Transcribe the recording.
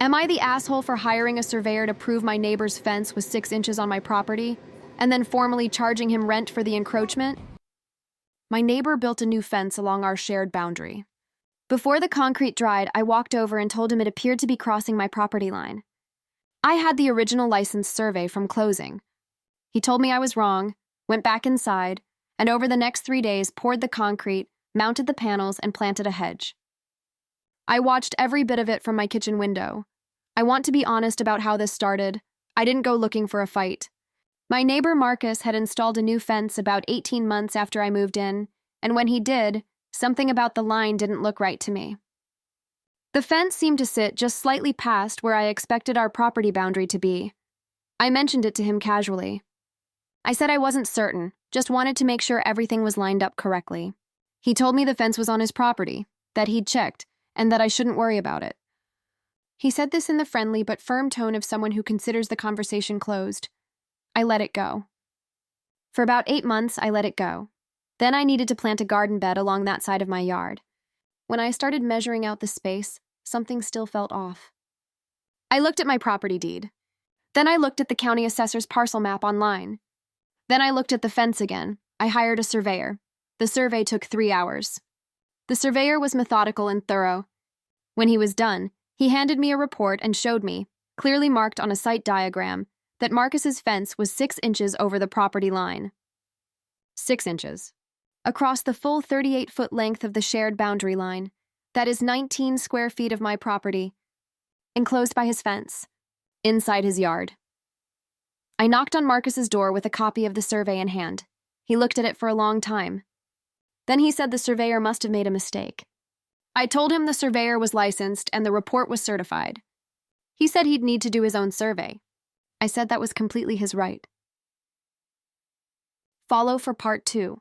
Am I the asshole for hiring a surveyor to prove my neighbor's fence was 6 inches on my property, and then formally charging him rent for the encroachment? My neighbor built a new fence along our shared boundary. Before the concrete dried, I walked over and told him it appeared to be crossing my property line. I had the original license survey from closing. He told me I was wrong, went back inside, and over the next 3 days poured the concrete, mounted the panels, and planted a hedge. I watched every bit of it from my kitchen window. I want to be honest about how this started. I didn't go looking for a fight. My neighbor Marcus had installed a new fence about 18 months after I moved in, and when he did, something about the line didn't look right to me. The fence seemed to sit just slightly past where I expected our property boundary to be. I mentioned it to him casually. I said I wasn't certain, just wanted to make sure everything was lined up correctly. He told me the fence was on his property, that he'd checked, and that I shouldn't worry about it. He said this in the friendly but firm tone of someone who considers the conversation closed. I let it go. For about 8 months, I let it go. Then I needed to plant a garden bed along that side of my yard. When I started measuring out the space, something still felt off. I looked at my property deed. Then I looked at the county assessor's parcel map online. Then I looked at the fence again. I hired a surveyor. The survey took 3 hours. The surveyor was methodical and thorough. When he was done, he handed me a report and showed me, clearly marked on a site diagram, that Marcus's fence was 6 inches over the property line. 6 inches. Across the full 38-foot length of the shared boundary line, that is 19 square feet of my property, enclosed by his fence, inside his yard. I knocked on Marcus's door with a copy of the survey in hand. He looked at it for a long time. Then he said the surveyor must have made a mistake. I told him the surveyor was licensed and the report was certified. He said he'd need to do his own survey. I said that was completely his right. Follow for part 2.